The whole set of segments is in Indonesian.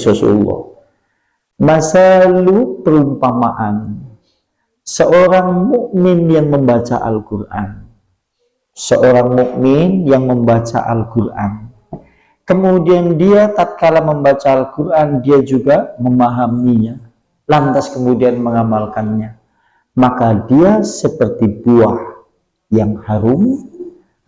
Rasulullah. Masalu perumpamaan seorang mukmin yang membaca Al-Quran. Seorang mukmin yang membaca Al-Quran. Kemudian dia tatkala membaca Al-Quran, dia juga memahaminya. Lantas kemudian mengamalkannya. Maka dia seperti buah yang harum,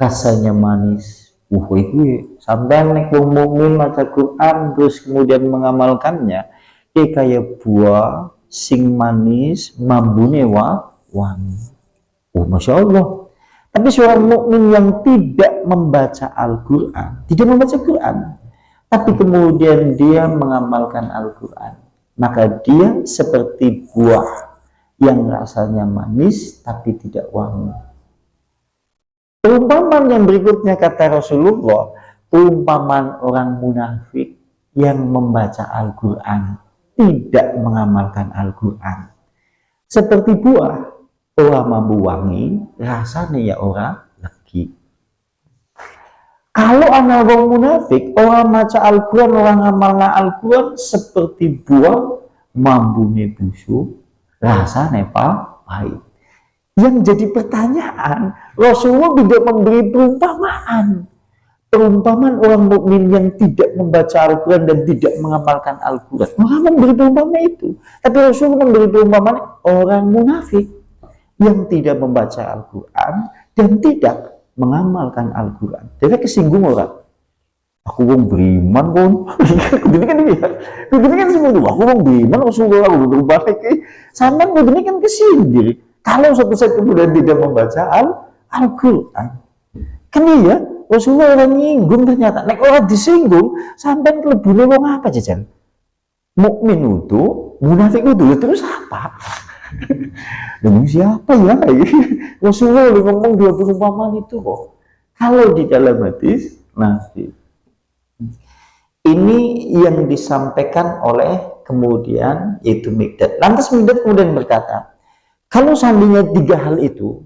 rasanya manis. Itu sampai nek wong mukmin maca Quran terus kemudian mengamalkannya, dia kayak buah sing manis, mambune wangi. Masya Allah. Tapi seorang mukmin yang tidak membaca Al-Quran, tidak membaca Quran, tapi kemudian dia mengamalkan Al-Quran, maka dia seperti buah yang rasanya manis tapi tidak wangi. Perumpamaan yang berikutnya kata Rasulullah, perumpamaan orang munafik yang membaca Al-Quran, tidak mengamalkan Al-Quran. Seperti buah, orang mambu wangi, rasanya ya orang legi. Kalau anak orang munafik, orang maca Al-Quran, orang ngamalna Al-Quran, seperti buah, mambune busuk, rasanya pahit. Yang jadi pertanyaan, Rasulullah tidak memberi perumpamaan. Perumpamaan orang mukmin yang tidak membaca Al-Quran dan tidak mengamalkan Al-Quran. Orang memberi perumpamaan itu. Tapi Rasulullah memberi perumpamaan orang munafik yang tidak membaca Al-Quran dan tidak mengamalkan Al-Quran. Jadi kesinggung orang. Aku wong beriman pun. Begini kan dia. Begini kan semua itu. Aku wong beriman, Rasulullah berubah lagi. Sama begini kan kesindir. Kalau suatu saat kemudian tidak membaca Al-Quran, kan iya, Rasulullah orang nyinggung ternyata. Nek orang disinggung, sampai kelebune wong apa jajan? Mukmin itu, munafik itu, terus apa? Demi siapa ya? Rasulullah ngomong dua perumpamaan itu kok. Kalau di dalam hadis, nanti ini yang disampaikan oleh kemudian yaitu Mikdad. Lantas Mikdad kemudian berkata, kalau seandainya tiga hal itu,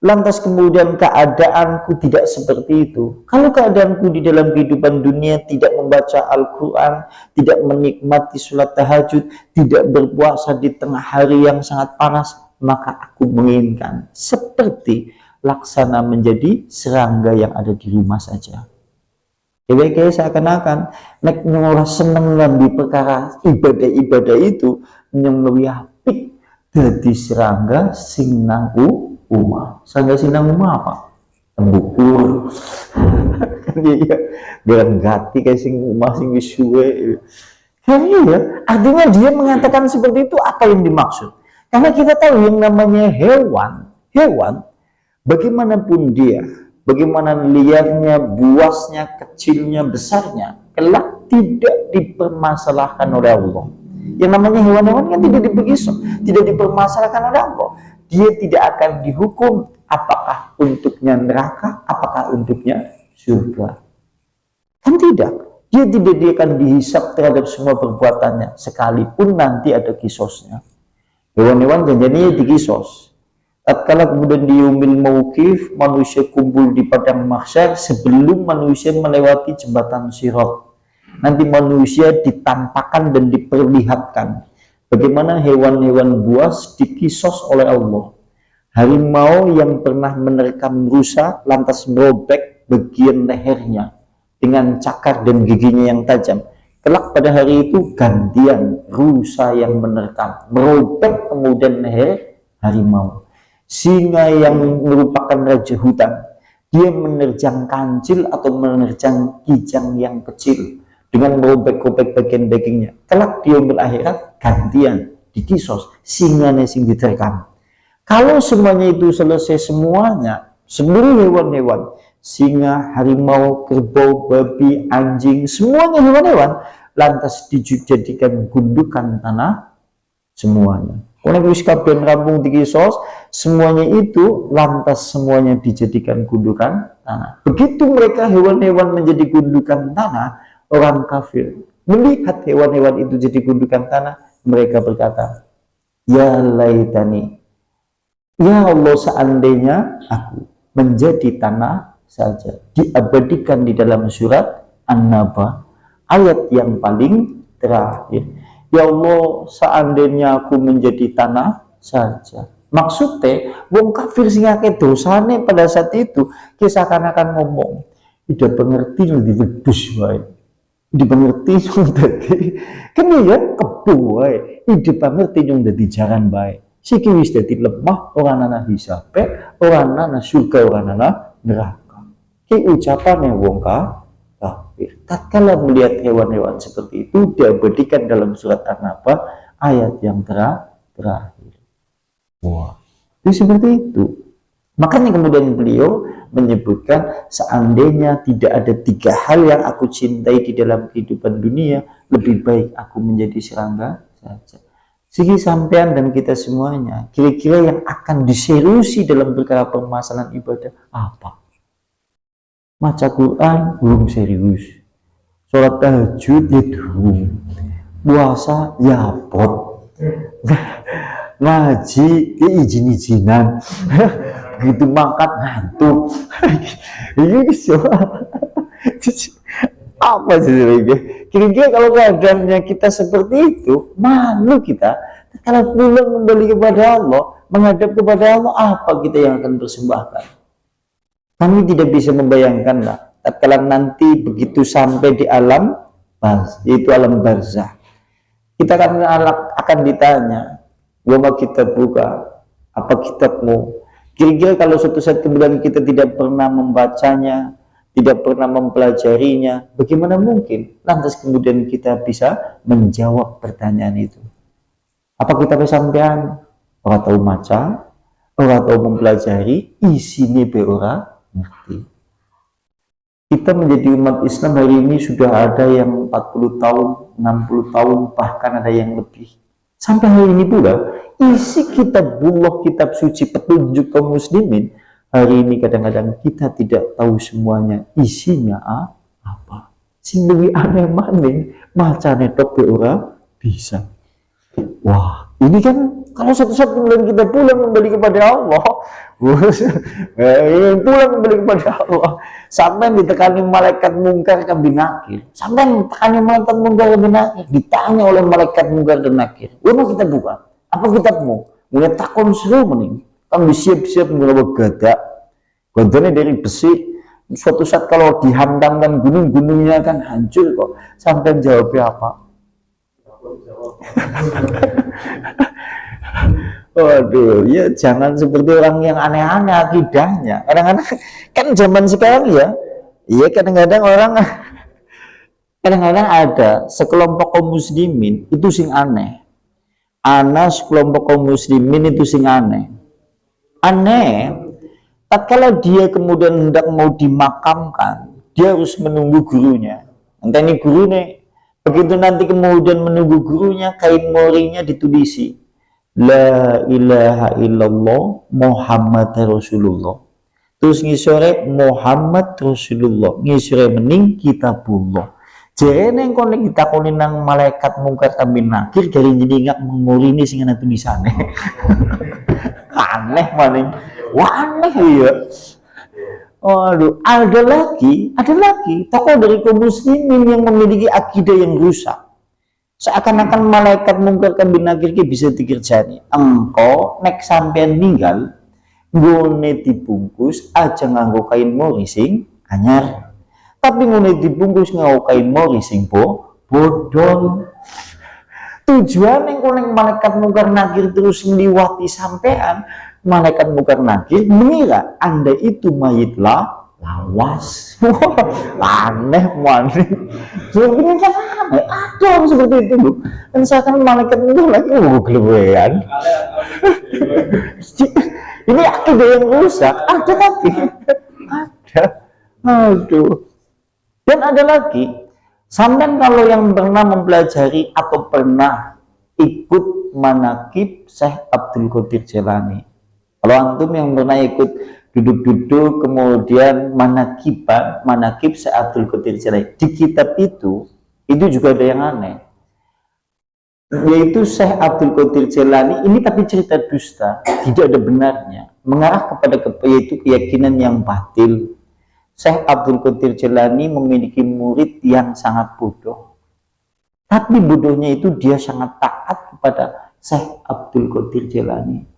lantas kemudian keadaanku tidak seperti itu, kalau keadaanku di dalam kehidupan dunia tidak membaca Al-Quran, tidak menikmati sholat tahajud, tidak berpuasa di tengah hari yang sangat panas, maka aku menginginkan seperti laksana menjadi serangga yang ada di rumah saja. Kayak seakan-akan nek ora seneng di perkara ibadah-ibadah itu yang lebih apik dadi serangga sing nang umah. Serangga sing nang umah apa? Tembukur. Iya, gerengati kayak sing umah sing wis suwe. Ya, artinya dia mengatakan seperti itu apa yang dimaksud? Karena kita tahu yang namanya hewan bagaimanapun dia, bagaimana liarnya, buasnya, kecilnya, besarnya, kelak tidak dipermasalahkan oleh Allah. Yang namanya hewan-hewan kan tidak dipermasalahkan oleh Allah. Dia tidak akan dihukum apakah untuknya neraka, apakah untuknya surga. Kan tidak. Dia akan dihisap terhadap semua perbuatannya, sekalipun nanti ada kisosnya. Hewan-hewan janjinya dikisos. Tatkala kemudian di yaumil mauqif, manusia kumpul di padang mahsyar sebelum manusia melewati jembatan Sirat. Nanti manusia ditampakkan dan diperlihatkan bagaimana hewan-hewan buas dikisos oleh Allah. Harimau yang pernah menerkam rusa lantas merobek bagian lehernya dengan cakar dan giginya yang tajam. Kelak pada hari itu gantian rusa yang menerkam, merobek kemudian leher harimau. Singa yang merupakan raja hutan, dia menerjang kancil atau menerjang kijang yang kecil dengan merobek-robek bagian dagingnya. Kelak di yaumil akhirat gantian dikisos singane sing diterkam. Kalau semuanya itu selesai semuanya, seluruh hewan-hewan, singa, harimau, kerbau, babi, anjing, semuanya hewan-hewan lantas dijadikan gundukan tanah semuanya. Konek wis kabeh rampung dikisos, semuanya itu lantas semuanya dijadikan gundukan tanah. Begitu mereka hewan-hewan menjadi gundukan tanah, orang kafir melihat hewan-hewan itu jadi gundukan tanah, mereka berkata, ya laitani, ya Allah seandainya aku menjadi tanah saja. Diabadikan di dalam surat An-Naba ayat yang paling terakhir. Ya Allah seandainya aku menjadi tanah saja. Maksudnya wong kafir sing akeh dosane pada saat itu seakan-akan ngomong tidak pengerti di wedhus wae. Tidak pengerti yang dadi kan ya kebu wae. Tidak pengerti yang dadi jaran bae. Siki wis dadi lemah ora ana hisabe, ora ana surga, ora ana neraka. Ki ucapane wong kafir. Tatkala melihat hewan-hewan seperti itu diabadikan dalam surat An-Naba ayat yang terakhir. Wah, itu seperti itu. Makanya kemudian beliau menyebutkan seandainya tidak ada 3 hal yang aku cintai di dalam kehidupan dunia, lebih baik aku menjadi serangga saja. Segi sampean dan kita semuanya, kira-kira yang akan diseriusi dalam perkara permasalahan ibadah apa? Maca Quran belum serius, sholat tahajud ya dulu, puasa ya pot, ngaji ya izin-izinan, begitu makan ngantuk. Ini apa sih? Kira-kira kalau keadaannya kita seperti itu, malu kita. Kalau pulang kembali kepada Allah, menghadap kepada Allah, apa kita yang akan persembahkan? Kami tidak bisa membayangkan lah, tatkala nanti begitu sampai di alam yaitu alam barzah, kita akan ditanya, wama kitab buka, apa kitabmu? Kira-kira kalau suatu saat kemudian kita tidak pernah membacanya, tidak pernah mempelajarinya, bagaimana mungkin lantas kemudian kita bisa menjawab pertanyaan itu? Apa kita sampean orang tahu maca, orang tahu mempelajari, isinya be ora ngerti. Kita menjadi umat Islam hari ini sudah ada yang 40 tahun, 60 tahun, bahkan ada yang lebih. Sampai hari ini pula, isi kitabullah, kitab suci petunjuk kaum muslimin, hari ini kadang-kadang kita tidak tahu semuanya isinya apa. Sing lebih aneh maning, macane tok ora bisa. Wah, ini kan kalau suatu saat kemudian kita pulang kembali kepada Allah, pulang kembali kepada Allah, sampai ditekani malaikat mungkar dan nakir, sampai ditekani malaikat mungkar dan nakir, ditanya oleh malaikat mungkar dan nakir, "Mana kita buka? Apa kitabmu?" Mulai takon seru mending, kan siap-siap ngelawa gada, gadanya dari besi. Suatu saat kalau dihantamkan gunung-gunungnya kan hancur kok. Sampai jawabnya apa? Waduh, ya jangan seperti orang yang aneh-aneh akidahnya. Kadang-kadang kan zaman sekarang ya, iya kadang-kadang kadang-kadang ada sekelompok kaum muslimin itu sing aneh. Ana sekelompok kaum muslimin itu sing aneh. Aneh, tatkala dia kemudian hendak mau dimakamkan, dia harus menunggu gurunya. Nanti ini guru nih, begitu nanti kemudian menunggu gurunya, kain morinya ditulisi La ilaha illallah Muhammad Rasulullah. Terus ngisore Muhammad Rasulullah, ngisore mening kitabullah. Jadi neng konek ditakoni nang malaikat mungkar kami nakir dari jadi nggak mengurini sing ana tulisane. Aneh maning. Wah aneh ya. Waduh, ada lagi tokoh dari kaum muslimin yang memiliki akidah yang rusak. Seakan-akan malaikat mungkar kami nakir bisa dikerjani. Engkau nek sampean ninggal, ngone dibungkus aja nganggo kain mori sing anyar. Tapi ngone dibungkus nganggo kain mori sing bodol. Tujuan yang koneng malaikat mungkar nakir terus meliwati sampean, malaikat mungkar nakir mengira Anda itu mayit lawas. Aneh maning. Sebenarnya kan aneh, ada orang seperti itu loh. Dan seakan malaikat mungkar nakir gelewean. Ini akidah yang rusak, ada tapi ada. Aduh. Dan ada lagi, sampai kalau yang pernah mempelajari atau pernah ikut manakib Syekh Abdul Qadir Jailani. Kalau antum yang pernah ikut duduk-duduk kemudian manakib Syekh Abdul Qadir Jailani, di kitab itu juga ada yang aneh, yaitu Syekh Abdul Qadir Jailani ini tapi cerita dusta, tidak ada benarnya, mengarah kepada yaitu keyakinan yang batil. Syekh Abdul Qadir Jailani memiliki murid yang sangat bodoh, tapi bodohnya itu dia sangat taat kepada Syekh Abdul Qadir Jailani.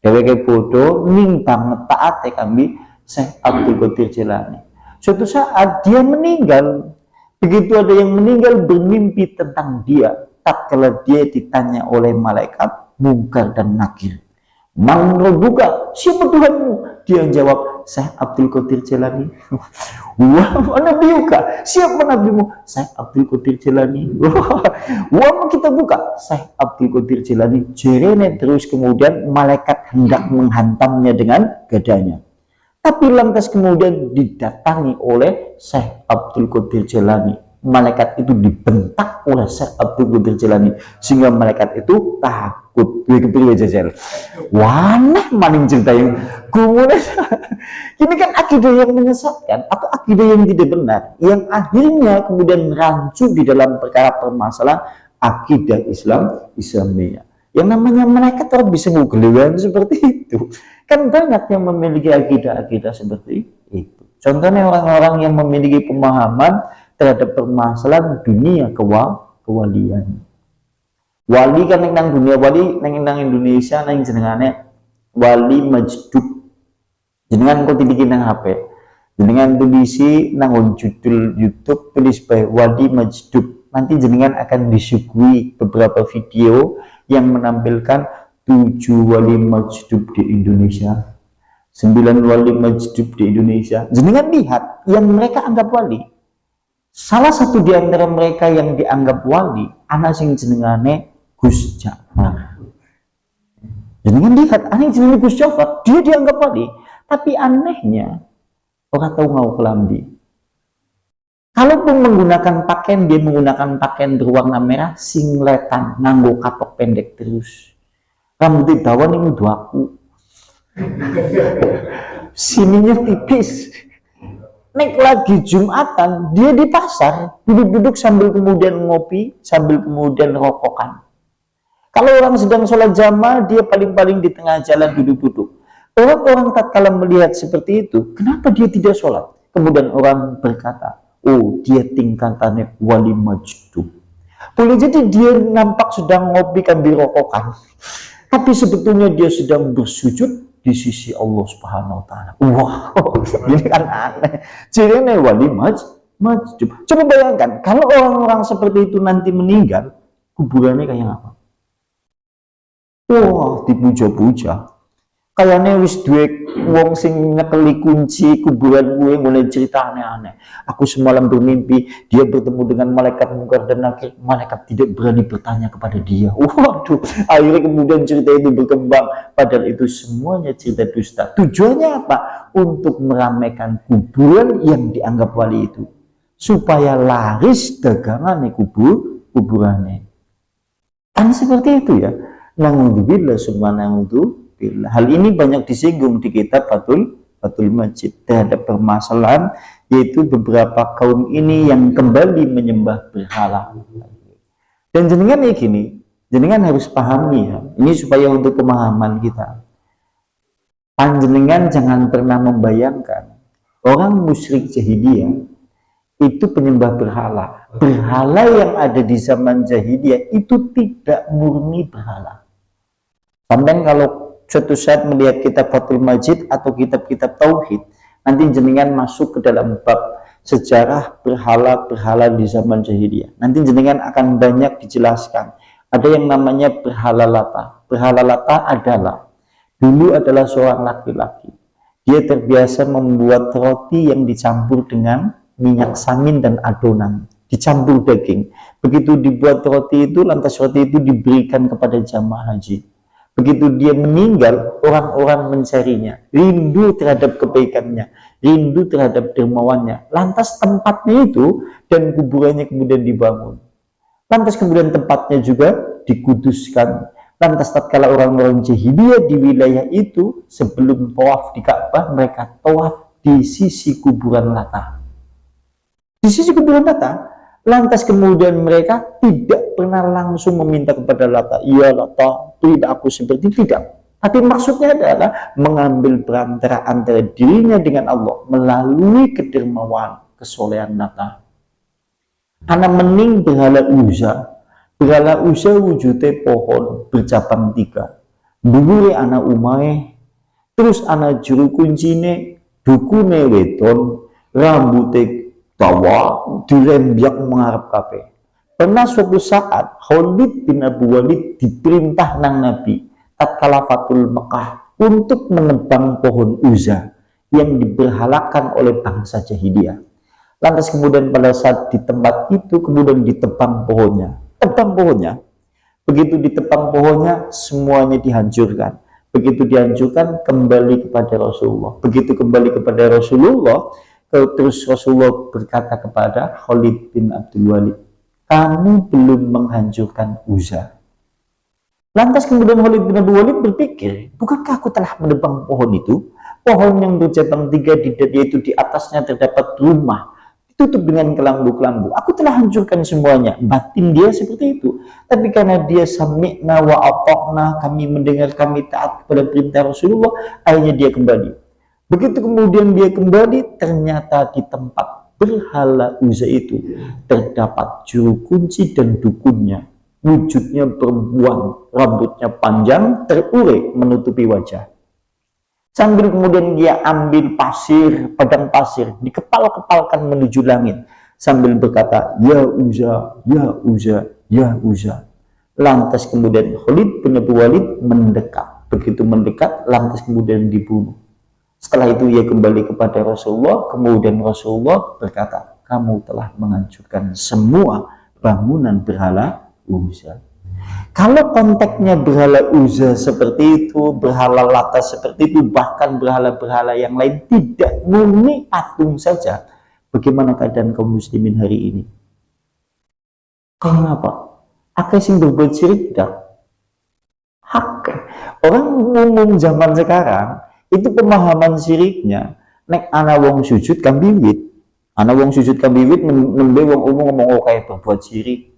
Dheweke bodoh ning banget taat kami Syekh Abdul Qadir Jailani. Suatu saat dia meninggal. Begitu ada yang meninggal bermimpi tentang dia, tatkala dia ditanya oleh malaikat Munkar dan Nakir, "Man rabbuka?" Siapa Tuhanmu? Dia jawab, "Syekh Abdul Qadir Jailani." "Wah, nabiuka?" Siapa nabimu? "Syekh Abdul Qadir Jailani." Wah, kita buka, Syekh Abdul Qadir Jailani. Jerene terus kemudian malaikat hendak menghantamnya dengan gadanya. Tapi lantas kemudian didatangi oleh Syekh Abdul Qadir Jailani. Malaikat itu dibentak oleh Syekh Abdul Qadir Jailani sehingga malaikat itu takut. Waneh maning cerita yang kemudian ini kan akidah yang menyesatkan atau akidah yang tidak benar, yang akhirnya kemudian rancu di dalam perkara permasalahan akidah Islamiyah. Yang namanya malaikat orang bisa ngugelewan seperti itu. Kan banyak yang memiliki akidah-akidah seperti itu. Contohnya orang-orang yang memiliki pemahaman terhadap permasalahan dunia kewalian. Wali kan nang dunia wali nang Indonesia nang jenengane wali majdub. Jenengan kok dibikin nang HP. Jenengan tulisi nang judul YouTube tulis bae wali majdub. Nanti jenengan akan disuguhi beberapa video yang menampilkan 7 wali majdub di Indonesia, 9 wali majdub di Indonesia. Jenengan lihat yang mereka anggap wali. Salah satu di antara mereka yang dianggap wali, anak sing jenengane Gus Jafar. Jenengan lihat, anak jenengane Gus Jafar, dia dianggap wali. Tapi anehnya, orang tahu ngau kelambi. Kalaupun menggunakan pakaian, dia menggunakan pakaian berwarna merah, singletan, nganggo katok pendek terus. Rambutnya dawan ini aku. Sininya tipis. Nek lagi Jumatan, dia di pasar, duduk-duduk sambil kemudian ngopi, sambil kemudian rokokan. Kalau orang sedang sholat jamaah, dia paling-paling di tengah jalan duduk-duduk. Orang-orang tatkala melihat seperti itu, kenapa dia tidak sholat? Kemudian orang berkata, oh, dia tingkatannya wali majdub. Boleh jadi dia nampak sedang ngopi sambil rokokan, tapi sebetulnya dia sedang bersujud di sisi Allah Subhanahu wa Ta'ala. Wow, ini kan aneh. Jadi wali majdub. Coba bayangkan, kalau orang-orang seperti itu nanti meninggal, kuburannya kayak apa? Wah, dipuja-puja. Kayaknya wis duwe wong sing nyekeli kunci kuburan gue mulai cerita aneh-aneh. Aku semalam bermimpi dia bertemu dengan malaikat Munkar dan Nakir. Malaikat tidak berani bertanya kepada dia. Waduh, akhirnya kemudian cerita itu berkembang. Padahal itu semuanya cerita dusta. Tujuannya apa? Untuk meramaikan kuburan yang dianggap wali itu, supaya laris dagangannya kuburannya. Kan seperti itu ya. Na'udzubillah subhanahu. Hal ini banyak disinggung di kitab Fathul Majid terhadap permasalahan, yaitu beberapa kaum ini yang kembali menyembah berhala. Dan jenengan ya gini, jenengan harus pahami ya, ini supaya untuk pemahaman kita. Panjenengan jangan pernah membayangkan orang musyrik jahiliyah itu penyembah berhala. Berhala yang ada di zaman jahiliyah itu tidak murni berhala. Sampai kalau suatu saat melihat kitab Fathul Majid atau kitab-kitab tauhid, nanti jenengan masuk ke dalam bab sejarah berhala-berhala di zaman jahiliyah. Nanti jenengan akan banyak dijelaskan. Ada yang namanya berhala Lata. Berhala Lata dulu adalah seorang laki-laki. Dia terbiasa membuat roti yang dicampur dengan minyak samin dan adonan, dicampur daging. Begitu dibuat roti itu, lantas roti itu diberikan kepada jamaah haji. Begitu dia meninggal, orang-orang mencarinya, rindu terhadap kebaikannya, rindu terhadap dermawannya. Lantas tempatnya itu dan kuburannya kemudian dibangun. Lantas kemudian tempatnya juga dikuduskan. Lantas tatkala orang-orang jahiliyah di wilayah itu sebelum tawaf di Ka'bah, mereka tawaf di sisi kuburan Lata. Di sisi kuburan Lata. Lantas kemudian mereka tidak pernah langsung meminta kepada Lata, ya Lata, tidak aku seperti tidak. Tapi maksudnya adalah mengambil perantara antara dirinya dengan Allah melalui kedermawan kesolehan Lata. Ana mening berhala Uzza. Berhala Uzza wujudnya pohon bercabang 3. Dhuwure ana umahe, terus ana juru kuncine, dukune wedon, rambute dawa, dirembyak mengarep kabeh. Pernah suatu saat Khalid bin Abu Walid diperintah nang Nabi tatkala Fatul Mekah untuk menebang pohon Uzza yang diberhalakan oleh bangsa jahiliyah. Lantas kemudian pada saat di tempat itu kemudian ditebang pohonnya. Tebang pohonnya. Begitu ditebang pohonnya semuanya dihancurkan. Begitu dihancurkan kembali kepada Rasulullah. Begitu kembali kepada Rasulullah, terus Rasulullah berkata kepada Khalid bin Abdul Walid, kamu belum menghancurkan Uzza. Lantas kemudian Khalid bin Abdul Walid berpikir, bukankah aku telah menebang pohon itu? Pohon yang bercabang 3 yaitu di atasnya terdapat rumah tutup dengan kelambu-kelambu. Aku telah hancurkan semuanya. Batin dia seperti itu. Tapi karena dia sami'na wa ata'na, kami mendengar, kami taat kepada perintah Rasulullah, akhirnya dia kembali. Begitu kemudian dia kembali, ternyata di tempat berhala Uzza itu terdapat juru kunci dan dukunnya. Wujudnya perempuan, rambutnya panjang, terurai menutupi wajah. Sambil kemudian dia ambil pasir, padang pasir, dikepal-kepalkan menuju langit. Sambil berkata, ya Uzza, ya Uzza, ya Uzza. Lantas kemudian Khalid bin Abu Walid mendekat. Begitu mendekat, lantas kemudian dibunuh. Setelah itu ia kembali kepada Rasulullah. Kemudian Rasulullah berkata, kamu telah menghancurkan semua bangunan berhala Uzza. Kalau konteksnya berhala Uzza seperti itu, berhala Lata seperti itu, bahkan berhala-berhala yang lain tidak murni patung saja, bagaimana keadaan kaum muslimin hari ini? Kenapa? Akeh sing berbuat syirik tidak? Akeh. Orang umum zaman sekarang itu pemahaman syiriknya nek ana wong sujud kambiwit. Ana wong sujud kambiwit nembe wong umum ngomong kayak berbuat syirik.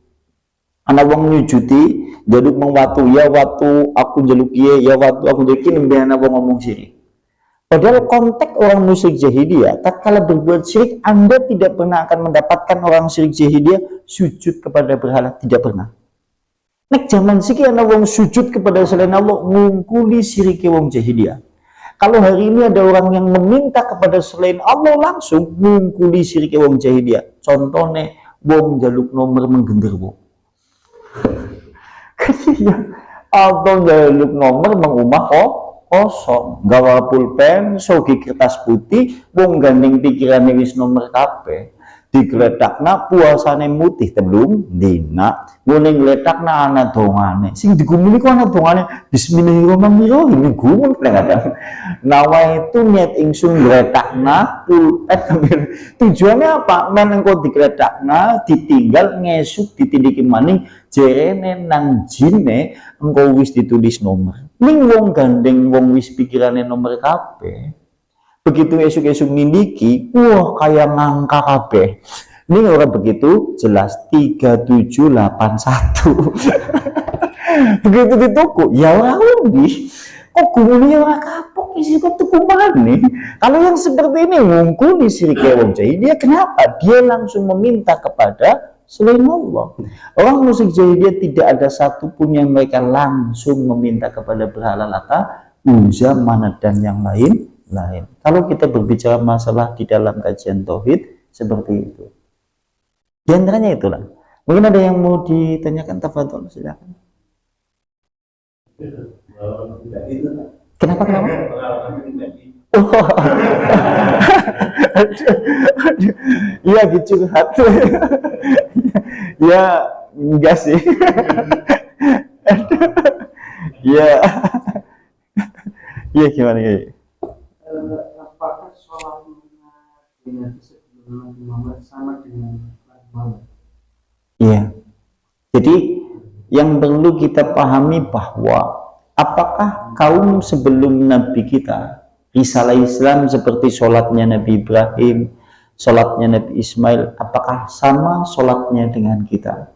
Ana wong nyujuti jaluk mengwatu, ya watu aku jaluk ye, ya watu aku jaluk ini, nembe ana wong ngomong syirik. Padahal konteks orang musyrik jahiliyah, tatkala berbuat syirik, Anda tidak pernah akan mendapatkan orang syirik jahiliyah sujud kepada berhala, tidak pernah. Nek zaman siki ana wong sujud kepada selain Allah, ngungkuli syirik wong jahiliyah. Kalau hari ini ada orang yang meminta kepada selain Allah langsung ngungkuli syirik wong jahiliyah. Contohnya wong jaluk nomor menggenderwo. Kasihan. Atau jaluk nomor mengumah kosong, gawa pulpen, sogi kertas putih, wong gandeng pikirane wis nomor kabeh. Digledakna puasane mutih telung dina, ngene ngledakna ana dongane. Sing digumuli kok ana dongane bismillahirrahmanirrahim gumun kadang. Nawa itu niat ingsun ngledakna pulpen. Tujuannya apa? Men engko digledakna ditinggal ngesuk ditindiki maning jerene nang jine engko wis ditulis nomor. Ning wong gandeng wong wis pikirane nomor kabeh. Begitu esuk-esuk nindiki, wah kayak ngangka kabeh. Ini orang begitu jelas 3781. Begitu di toko, ya orang undi. Kok gumulnya orang kapok isi kok tuku nih. Kalau yang seperti ini ngungkuli syirik wong jahiliyah, kenapa? Dia langsung meminta kepada selain Allah. Orang musyrik jahiliyah tidak ada satupun yang mereka langsung meminta kepada berhala Lata, Uzza, Manat dan yang lain. Kalau kita berbicara masalah di dalam kajian tauhid seperti itu, di antaranya itulah. Mungkin ada yang mau ditanyakan, tafadhol, silakan. Kenapa? Oh, iya gitu hati. Ya enggak sih. Ya, ya gimana ya? Apakah sholat Nabi sebelum Nabi Muhammad sama dengan Nabi Muhammad? Iya. Jadi yang perlu kita pahami bahwa apakah kaum sebelum Nabi kita, risalah Islam seperti sholatnya Nabi Ibrahim, sholatnya Nabi Ismail, apakah sama sholatnya dengan kita?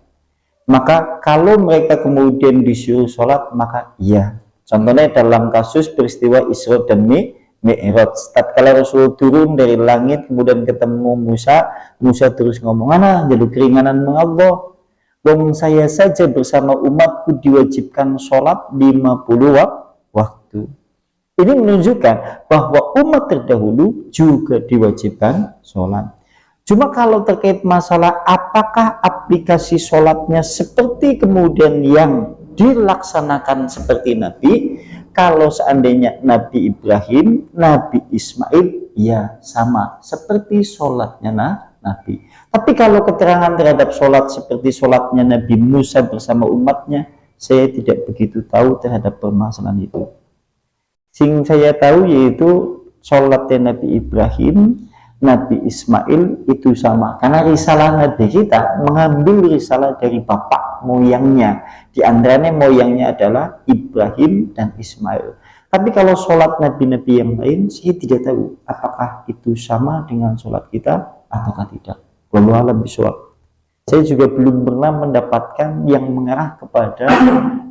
Maka kalau mereka kemudian disuruh sholat, maka iya. Contohnya dalam kasus peristiwa Isra dan Mi'raj. Tatkala Rasul turun dari langit, kemudian ketemu Musa, Musa terus ngomong, "Ana jadi keringanan mengallah. Wong saya saja bersama umatku diwajibkan sholat 50 waktu." Ini menunjukkan bahwa umat terdahulu juga diwajibkan sholat. Cuma kalau terkait masalah apakah aplikasi sholatnya seperti kemudian yang dilaksanakan seperti Nabi, kalau seandainya Nabi Ibrahim, Nabi Ismail, ya sama seperti sholatnya Nabi. Tapi kalau keterangan terhadap sholat seperti sholatnya Nabi Musa bersama umatnya, saya tidak begitu tahu terhadap permasalahan itu. Sing saya tahu yaitu sholatnya Nabi Ibrahim, Nabi Ismail itu sama, karena risalah Nabi kita mengambil risalah dari bapak moyangnya, di antaranya moyangnya adalah Ibrahim dan Ismail. Tapi kalau sholat Nabi-Nabi yang lain, saya tidak tahu apakah itu sama dengan sholat kita ataukah tidak. Wallahu a'lam bishawab. Saya juga belum pernah mendapatkan yang mengarah kepada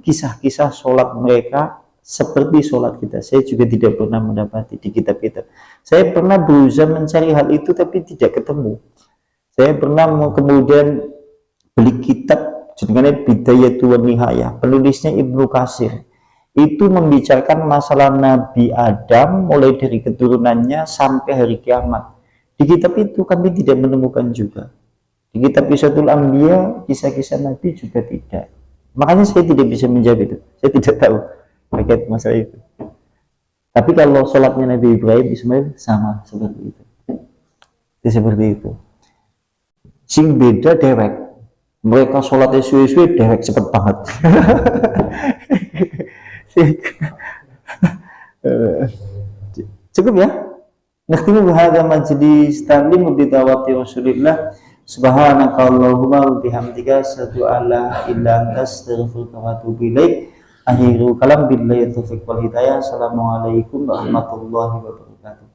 kisah-kisah sholat mereka seperti sholat kita. Saya juga tidak pernah mendapati di kitab-kitab. Saya pernah berusaha mencari hal itu tapi tidak ketemu. Saya pernah kemudian beli kitab judulnya Bidayatu wan Nihayah, penulisnya Ibnu Katsir. Itu membicarakan masalah Nabi Adam mulai dari keturunannya sampai hari kiamat. Di kitab itu kami tidak menemukan juga. Di kitab Qisatul Anbiya, kisah-kisah Nabi juga tidak. Makanya saya tidak bisa menjawab itu. Saya tidak tahu terkait masalah itu. Tapi kalau sholatnya Nabi Ibrahim Ismail sama seperti itu. Seperti itu. Sing beda dewek. Mereka sholatnya suwe-suwe, dewek cepet banget. Cukup ya. Nakhtimu bihadza majlis ta'lim bi dawati Rasulillah. Subhanakallahumma wa bihamdika asyhadu an la ilaha illa anta astaghfiruka wa atubu ilaik. Akhiru kalam billahi taufiq wal hidayah. Assalamualaikum warahmatullahi wabarakatuh.